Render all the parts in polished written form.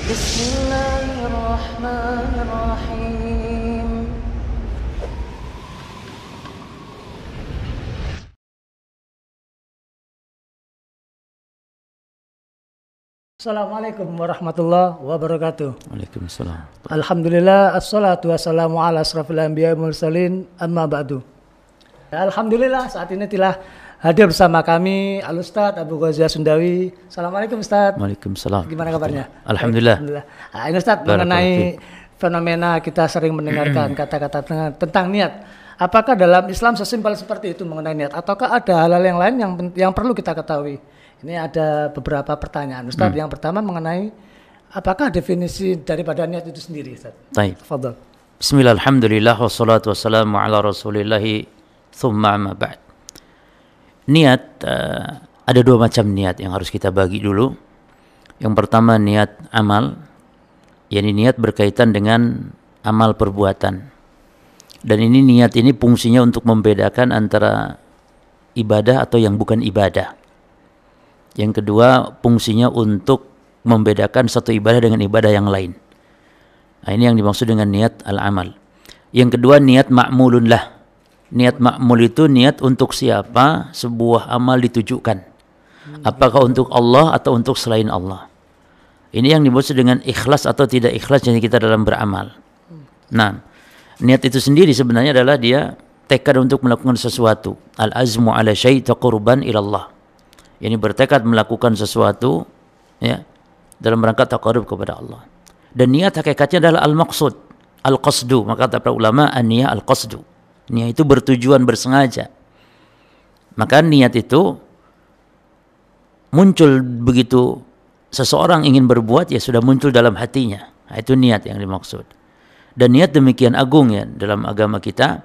بسم الله الرحمن الرحيم Assalamualaikum warahmatullahi wabarakatuh. Waalaikumsalam. Alhamdulillah, assalatu wassalamu ala asrafil anbiya wal mursalin, amma ba'du. Alhamdulillah saat ini telah hadir bersama kami Al-Ustadz Abu Ghazia Sundawi. Assalamualaikum Ustadz. Waalaikumsalam. Gimana kabarnya? Alhamdulillah. Nah, ini Ustadz mengenai fenomena kita sering mendengarkan kata-kata tentang niat. Apakah dalam Islam sesimpel seperti itu mengenai niat? Ataukah ada hal-hal yang lain yang perlu kita ketahui? Ini ada beberapa pertanyaan Ustadz. Yang pertama mengenai apakah definisi daripada niat itu sendiri Ustadz? Baik. Tafadhol. Bismillah, alhamdulillah, wassalatu wassalamu ala rasulillahi thumma amma ba'd. Niat, ada dua macam niat yang harus kita bagi dulu. Yang pertama niat amal, yakni niat berkaitan dengan amal perbuatan. Dan ini niat ini fungsinya untuk membedakan antara ibadah atau yang bukan ibadah. Yang kedua fungsinya untuk membedakan satu ibadah dengan ibadah yang lain. Nah, ini yang dimaksud dengan niat al-amal. Yang kedua niat ma'mulun lah. Niat ma'mul itu niat untuk siapa sebuah amal ditujukan. Apakah untuk Allah atau untuk selain Allah. Ini yang dimaksud dengan ikhlas atau tidak ikhlas yang kita dalam beramal. Nah, niat itu sendiri sebenarnya adalah dia tekad untuk melakukan sesuatu. Al-azmu ala syai' taqurban ilallah. Yani bertekad melakukan sesuatu ya dalam rangka taqarrub kepada Allah. Dan niat hakikatnya adalah al-maqsud, al-qasdu. Maka kata para ulama an-niyah al-qasdu. Niat itu bertujuan, bersengaja. Maka niat itu muncul begitu seseorang ingin berbuat, ya sudah muncul dalam hatinya. Nah, itu niat yang dimaksud. Dan niat demikian agung ya dalam agama kita.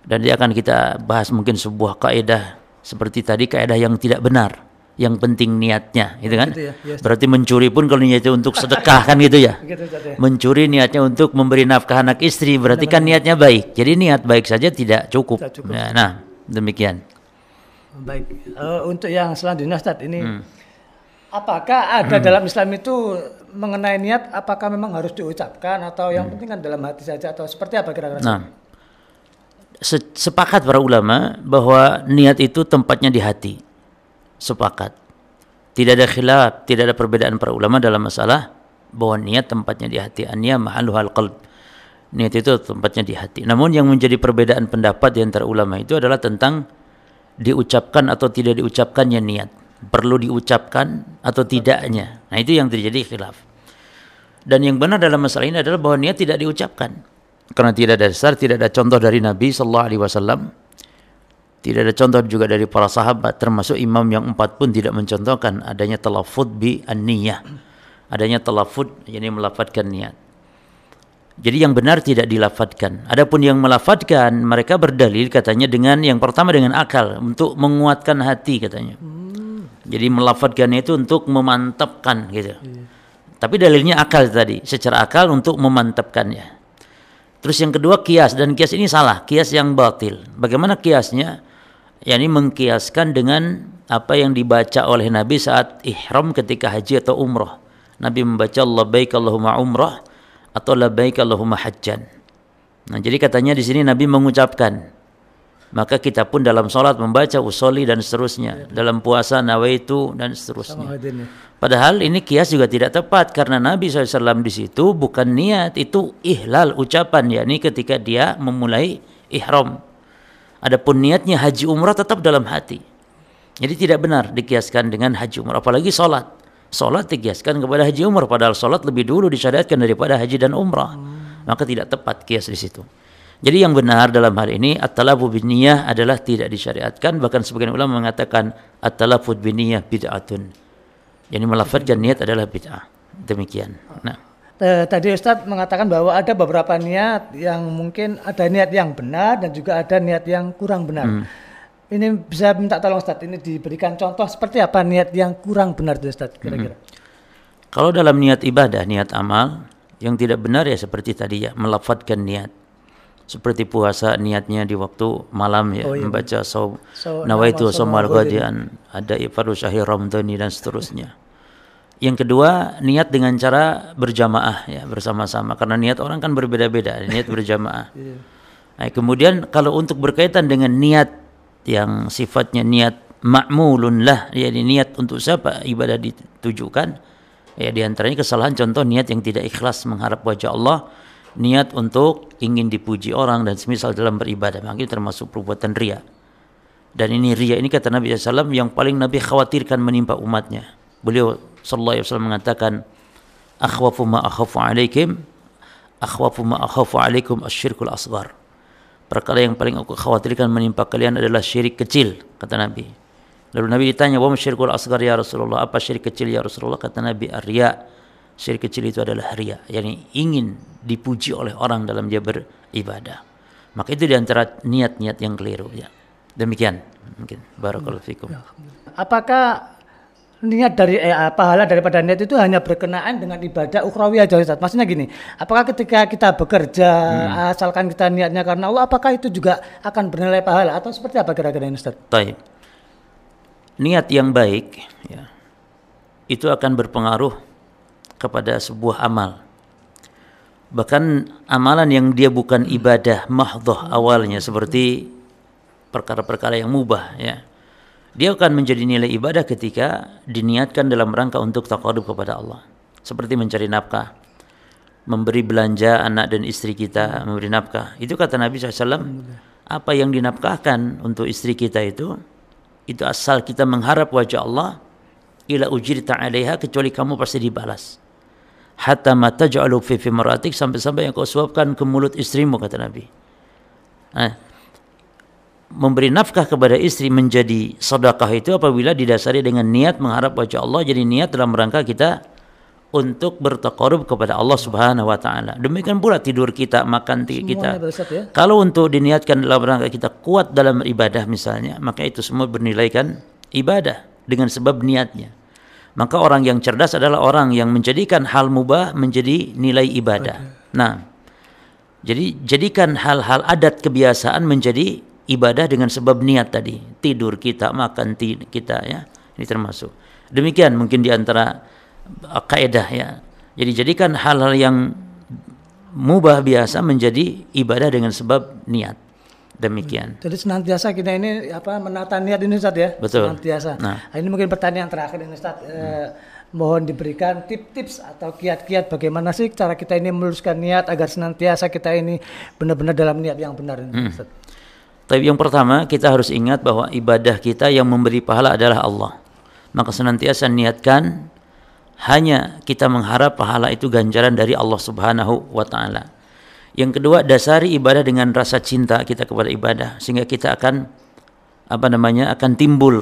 Dan dia akan kita bahas mungkin sebuah kaidah seperti tadi, kaidah yang tidak benar, yang penting niatnya, gitu kan? Gitu ya, yes. Berarti mencuri pun kalau niatnya untuk sedekah kan gitu ya. Gitu, mencuri niatnya untuk memberi nafkah anak istri, berarti kan niatnya baik. Jadi niat baik saja tidak cukup. Nah, demikian. Baik. Untuk yang selanjutnya Ustaz, ini apakah ada dalam Islam itu mengenai niat, apakah memang harus diucapkan atau yang penting kan dalam hati saja atau seperti apa kira-kira? Nah, sepakat para ulama bahwa niat itu tempatnya di hati. Sepakat. Tidak ada khilaf, tidak ada perbedaan para ulama dalam masalah bahwa niat tempatnya di hati. An-niyah mahalluhal qalb. Niat itu tempatnya di hati. Namun yang menjadi perbedaan pendapat di antara ulama itu adalah tentang diucapkan atau tidak diucapkannya niat. Perlu diucapkan atau tidaknya. Nah, itu yang terjadi khilaf. Dan yang benar dalam masalah ini adalah bahwa niat tidak diucapkan. Karena tidak ada dasar, tidak ada contoh dari Nabi sallallahu alaihi wasallam. Tidak ada contoh juga dari para sahabat, termasuk imam yang 4 pun tidak mencontohkan adanya talaffuz bi an-niyah. Adanya talaffuz, yakni melafadzkan niat. Jadi yang benar tidak dilafadzkan. Adapun yang melafadzkan, mereka berdalil katanya dengan yang pertama dengan akal, untuk menguatkan hati katanya. Jadi melafadzkannya itu untuk memantapkan gitu. Tapi dalilnya akal tadi, secara akal untuk memantapkannya. Terus yang kedua kias, dan kias ini salah, kias yang batil. Bagaimana kiasnya? yakni mengkiaskan dengan apa yang dibaca oleh Nabi saat ihram ketika haji atau umrah. Nabi membaca labbaik Allahumma umrah atau labbaik Allahumma hajjan. Nah, jadi katanya di sini Nabi mengucapkan. Maka kita pun dalam salat membaca usolli dan seterusnya. Dalam puasa nawaitu dan seterusnya. Padahal ini kias juga tidak tepat karena Nabi SAW di situ bukan niat, itu ihlal ucapan, yakni ketika dia memulai ihram. Adapun niatnya haji umrah tetap dalam hati. Jadi tidak benar dikiaskan dengan haji umrah, apalagi salat. Salat dikiaskan kepada haji umrah, padahal salat lebih dulu disyariatkan daripada haji dan umrah. Maka tidak tepat kias di situ. Jadi yang benar dalam hal ini at-talaffu binniyah adalah tidak disyariatkan, bahkan sebagian ulama mengatakan at-talaffu binniyah bid'atun. Jadi melafadzkan niat adalah bid'ah. Demikian. Nah, tadi Ustadz mengatakan bahwa ada beberapa niat yang mungkin ada niat yang benar dan juga ada niat yang kurang benar. Ini bisa minta tolong Ustadz, ini diberikan contoh seperti apa niat yang kurang benar itu Ustadz kira-kira. Kalau dalam niat ibadah, niat amal yang tidak benar ya seperti tadi ya, melafadzkan niat. Seperti puasa niatnya di waktu malam ya, membaca nawaitu shaumal ghadian, ada ifadu syahri ramadhani dan seterusnya. Yang kedua, niat dengan cara berjamaah ya, bersama-sama, karena niat orang kan berbeda-beda, niat berjamaah. Nah, kemudian kalau untuk berkaitan dengan niat yang sifatnya niat ma'mulun lah, yakni niat untuk siapa ibadah ditujukan, ya diantaranya kesalahan contoh niat yang tidak ikhlas mengharap wajah Allah, niat untuk ingin dipuji orang dan semisal dalam beribadah, maka ini termasuk perbuatan riya. Dan ini riya ini kata Nabi SAW yang paling Nabi khawatirkan menimpa umatnya. Beliau sallallahu alaihi wasallam mengatakan, akhwafu ma akhafu alaikum asyirkul asghar. Perkara yang paling aku khawatirkan menimpa kalian adalah syirik kecil, kata Nabi. Lalu Nabi ditanya, wa masyirkul asghar ya Rasulullah, apa syirik kecil ya Rasulullah? Kata Nabi, ar-riya. Syirik kecil itu adalah riya, yakni ingin dipuji oleh orang dalam dia beribadah. Maka itu diantara niat-niat yang keliru ya. Demikian mungkin. Barakallahu fikum. Apakah niat dari pahala daripada niat itu hanya berkenaan dengan ibadah ukhrawi aja Ustaz? Maksudnya gini, apakah ketika kita bekerja asalkan kita niatnya karena Allah, apakah itu juga akan bernilai pahala atau seperti apa kira-kira ini Ustaz? Baik. Niat yang baik ya, itu akan berpengaruh kepada sebuah amal. Bahkan amalan yang dia bukan ibadah mahdhah awalnya seperti perkara-perkara yang mubah ya, dia akan menjadi nilai ibadah ketika diniatkan dalam rangka untuk taqarrub kepada Allah. Seperti mencari nafkah, memberi belanja anak dan istri kita, memberi nafkah. Itu kata Nabi SAW, apa yang dinafkahkan untuk istri kita itu asal kita mengharap wajah Allah, ila ujirta 'alaiha, kecuali kamu pasti dibalas. Hatta ma taj'alu fi imra'atik, sampai-sampai yang kau suapkan ke mulut istrimu, kata Nabi. Nah, memberi nafkah kepada istri menjadi sedekah itu apabila didasari dengan niat mengharap wajah Allah, jadi niat dalam rangka kita untuk bertaqarrub kepada Allah Subhanahu wa taala. Demikian pula tidur kita, makan kita. Ya? Kalau untuk diniatkan dalam rangka kita kuat dalam ibadah misalnya, maka itu semua bernilaikan ibadah dengan sebab niatnya. Maka orang yang cerdas adalah orang yang menjadikan hal mubah menjadi nilai ibadah. Nah, jadi jadikan hal-hal adat kebiasaan menjadi ibadah dengan sebab niat tadi. Tidur kita, makan kita ya. Ini termasuk. Demikian mungkin di antara kaidah ya. Jadi jadikan hal-hal yang mubah biasa menjadi ibadah dengan sebab niat. Demikian. Jadi senantiasa kita ini menata niat ini Ustaz ya. Betul. Senantiasa. Nah, ini mungkin pertanyaan terakhir ini Ustaz. Mohon diberikan tips-tips atau kiat-kiat bagaimana sih cara kita ini meluruskan niat agar senantiasa kita ini benar-benar dalam niat yang benar ini Ustaz. Tapi yang pertama kita harus ingat bahwa ibadah kita yang memberi pahala adalah Allah. Maka senantiasa niatkan hanya kita mengharap pahala itu ganjaran dari Allah Subhanahu wa taala. Yang kedua, dasari ibadah dengan rasa cinta kita kepada ibadah sehingga kita akan akan timbul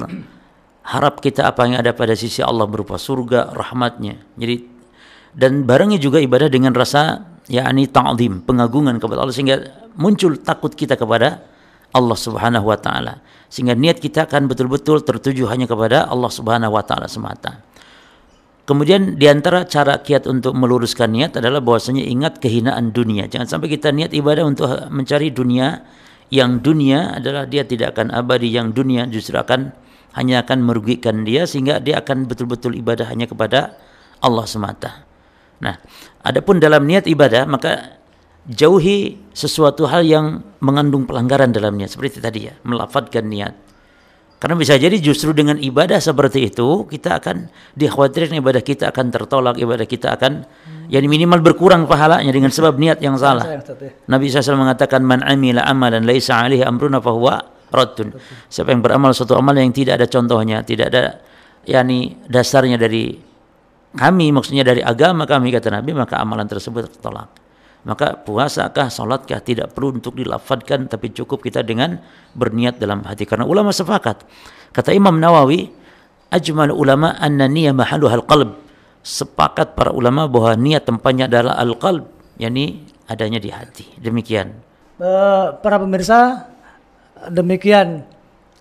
harap kita apa yang ada pada sisi Allah berupa surga, rahmatnya. Jadi dan barangnya juga ibadah dengan rasa ta'zim, pengagungan kepada Allah sehingga muncul takut kita kepada Allah Subhanahu wa taala. Sehingga niat kita akan betul-betul tertuju hanya kepada Allah Subhanahu wa taala semata. Kemudian di antara cara kiat untuk meluruskan niat adalah bahwasanya ingat kehinaan dunia. Jangan sampai kita niat ibadah untuk mencari dunia, yang dunia adalah dia tidak akan abadi, yang dunia justru hanya akan merugikan dia sehingga dia akan betul-betul ibadah hanya kepada Allah semata. Nah, adapun dalam niat ibadah maka jauhi sesuatu hal yang mengandung pelanggaran dalam niat seperti tadi ya, melafadzkan niat. Karena bisa jadi justru dengan ibadah seperti itu kita akan dikhawatirkan ibadah kita akan tertolak, ibadah kita akan minimal berkurang pahalanya dengan sebab niat yang salah. Nabi SAW mengatakan man amila amalan laisa alaihi amruna fahuwa raddun. Siapa yang beramal suatu amal yang tidak ada contohnya, tidak ada dasarnya dari kami, maksudnya dari agama kami, kata Nabi, maka amalan tersebut tertolak. Maka puasakah, salatkah tidak perlu untuk dilafadzkan, tapi cukup kita dengan berniat dalam hati. Karena ulama sepakat, kata Imam Nawawi, ajmal ulama anna niyya mahalluhal qalb. Sepakat para ulama bahwa niat tempatnya adalah al-qalb, yakni adanya di hati. Demikian. Para pemirsa, demikian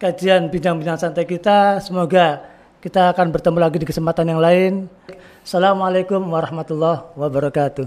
kajian bincang-bincang santai kita. Semoga kita akan bertemu lagi di kesempatan yang lain. Assalamualaikum warahmatullahi wabarakatuh.